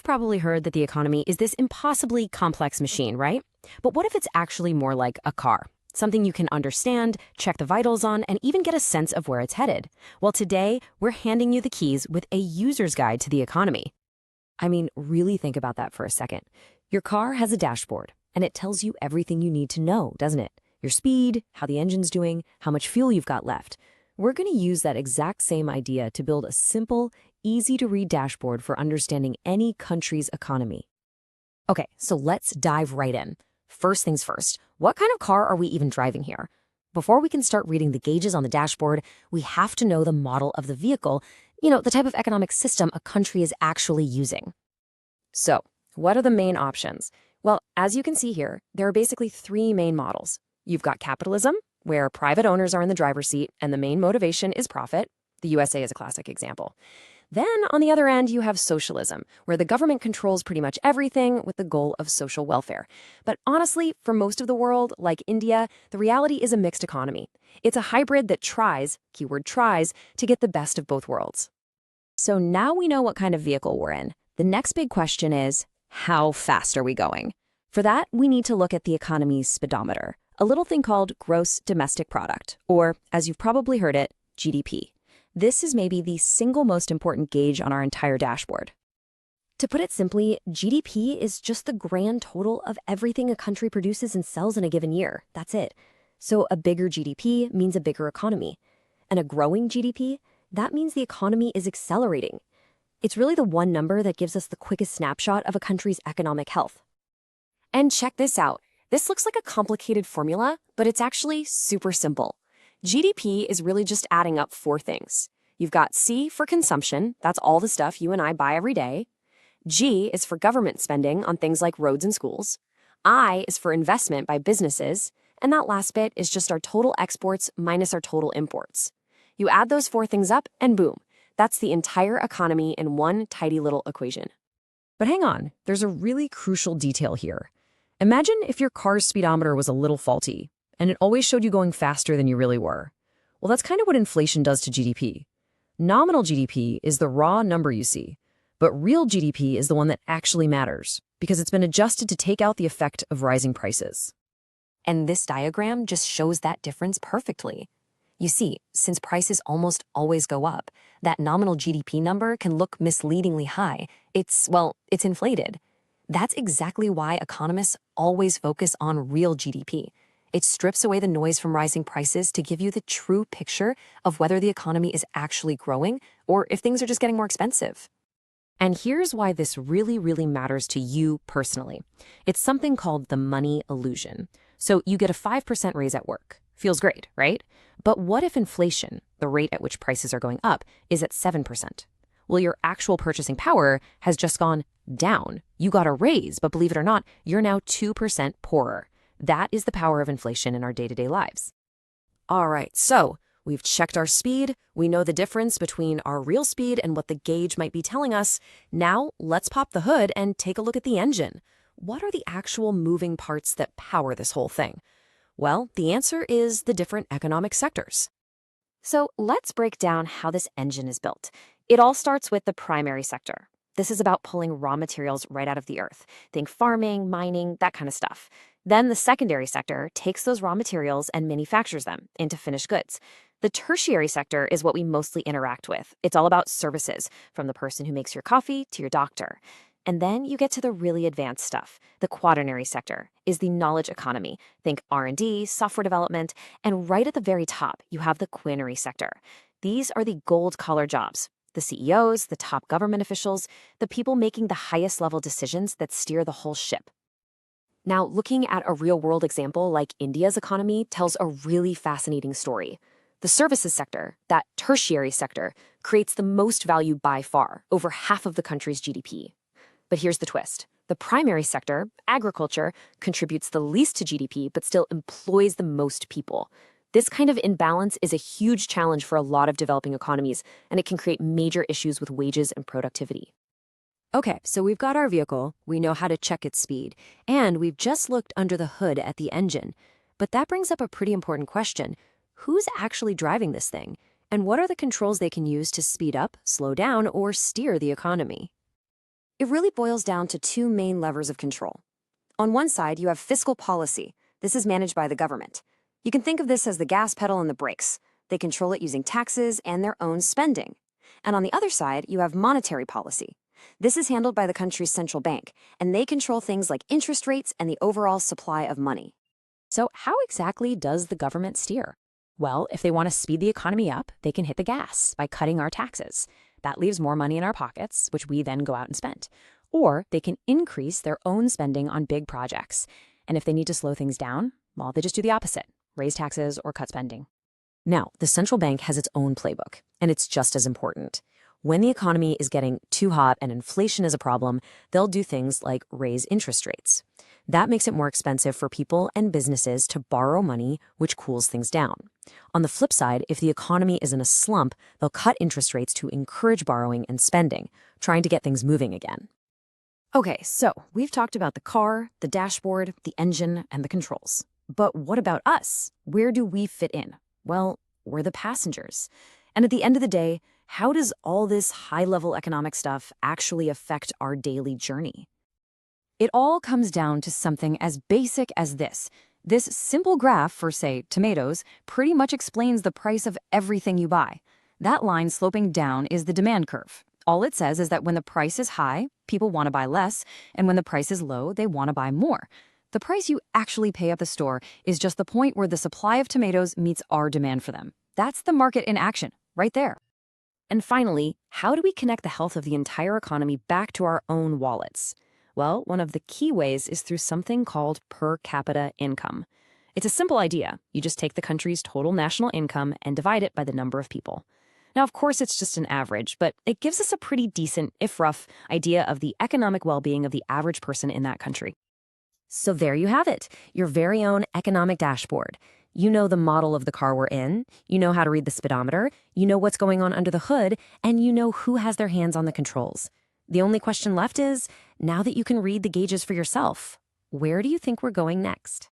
probably heard that the economy is this impossibly complex machine, right? But what if it's actually more like a car? Something you can understand, check the vitals on, and even get a sense of where it's headed. Well, today, we're handing you the keys with a user's guide to the economy. I mean, really think about that for a second. Your car has a dashboard, and it tells you everything you need to know, doesn't it? Your speed, how the engine's doing, how much fuel you've got left. We're going to use that exact same idea to build a simple, easy-to-read dashboard for understanding any country's economy. Okay, so let's dive right in. First things first, what kind of car are we even driving here? Before we can start reading the gauges on the dashboard, we have to know the model of the vehicle, the type of economic system a country is actually using. So, what are the main options? Well, as you can see here, there are basically three main models. You've got capitalism, where private owners are in the driver's seat and the main motivation is profit. The USA is a classic example. Then, on the other end, you have socialism, where the government controls pretty much everything with the goal of social welfare. But honestly, for most of the world, like India, the reality is a mixed economy. It's a hybrid that tries, keyword tries, to get the best of both worlds. So now we know what kind of vehicle we're in. The next big question is, how fast are we going? For that, we need to look at the economy's speedometer, a little thing called gross domestic product, or, as you've probably heard it, GDP. This is maybe the single most important gauge on our entire dashboard. To put it simply, GDP is just the grand total of everything a country produces and sells in a given year. That's it. So a bigger GDP means a bigger economy. And a growing GDP, that means the economy is accelerating. It's really the one number that gives us the quickest snapshot of a country's economic health. And check this out. This looks like a complicated formula, but it's actually super simple. GDP is really just adding up four things. You've got C for consumption, that's all the stuff you and I buy every day. G is for government spending on things like roads and schools. I is for investment by businesses. And that last bit is just our total exports minus our total imports. You add those four things up and boom, that's the entire economy in one tidy little equation. But hang on, there's a really crucial detail here. Imagine if your car's speedometer was a little faulty, and it always showed you going faster than you really were. Well, that's kind of what inflation does to GDP. Nominal GDP is the raw number you see, but real GDP is the one that actually matters, because it's been adjusted to take out the effect of rising prices. And this diagram just shows that difference perfectly. You see, since prices almost always go up, that nominal GDP number can look misleadingly high. It's inflated. That's exactly why economists always focus on real GDP. It strips away the noise from rising prices to give you the true picture of whether the economy is actually growing or if things are just getting more expensive. And here's why this really, really matters to you personally. It's something called the money illusion. So you get a 5% raise at work. Feels great, right? But what if inflation, the rate at which prices are going up, is at 7%? Well, your actual purchasing power has just gone down. You got a raise, but believe it or not, you're now 2% poorer. That is the power of inflation in our day-to-day lives. All right, so we've checked our speed. We know the difference between our real speed and what the gauge might be telling us. Now, let's pop the hood and take a look at the engine. What are the actual moving parts that power this whole thing? Well, the answer is the different economic sectors. So let's break down how this engine is built. It all starts with the primary sector. This is about pulling raw materials right out of the earth. Think farming, mining, that kind of stuff. Then the secondary sector takes those raw materials and manufactures them into finished goods. The tertiary sector is what we mostly interact with. It's all about services, from the person who makes your coffee to your doctor. And then you get to the really advanced stuff. The quaternary sector is the knowledge economy. Think R&D, software development, and right at the very top, you have the quinary sector. These are the gold-collar jobs. The CEOs, the top government officials, the people making the highest level decisions that steer the whole ship. Now, looking at a real-world example like India's economy tells a really fascinating story. The services sector, that tertiary sector, creates the most value by far, over half of the country's GDP. But here's the twist. The primary sector, agriculture, contributes the least to GDP but still employs the most people. This kind of imbalance is a huge challenge for a lot of developing economies, and it can create major issues with wages and productivity. Okay, so we've got our vehicle, we know how to check its speed, and we've just looked under the hood at the engine. But that brings up a pretty important question. Who's actually driving this thing? And what are the controls they can use to speed up, slow down, or steer the economy? It really boils down to two main levers of control. On one side, you have fiscal policy. This is managed by the government. You can think of this as the gas pedal and the brakes. They control it using taxes and their own spending. And on the other side, you have monetary policy. This is handled by the country's central bank, and they control things like interest rates and the overall supply of money. So how exactly does the government steer? Well, if they want to speed the economy up, they can hit the gas by cutting our taxes. That leaves more money in our pockets, which we then go out and spend. Or they can increase their own spending on big projects. And if they need to slow things down, well, they just do the opposite, raise taxes or cut spending. Now, the central bank has its own playbook, and it's just as important. When the economy is getting too hot and inflation is a problem, they'll do things like raise interest rates. That makes it more expensive for people and businesses to borrow money, which cools things down. On the flip side, if the economy is in a slump, they'll cut interest rates to encourage borrowing and spending, trying to get things moving again. Okay, so we've talked about the car, the dashboard, the engine, and the controls. But what about us? Where do we fit in? Well, we're the passengers. And at the end of the day, how does all this high-level economic stuff actually affect our daily journey? It all comes down to something as basic as this. This simple graph for, say, tomatoes pretty much explains the price of everything you buy. That line sloping down is the demand curve. All it says is that when the price is high, people want to buy less, and when the price is low, they want to buy more. The price you actually pay at the store is just the point where the supply of tomatoes meets our demand for them. That's the market in action, right there. And finally, how do we connect the health of the entire economy back to our own wallets? Well, one of the key ways is through something called per capita income. It's a simple idea. You just take the country's total national income and divide it by the number of people. Now, of course, it's just an average, but it gives us a pretty decent, if rough, idea of the economic well-being of the average person in that country. So there you have it, your very own economic dashboard. You know the model of the car we're in, you know how to read the speedometer, you know what's going on under the hood, and you know who has their hands on the controls. The only question left is, now that you can read the gauges for yourself, where do you think we're going next?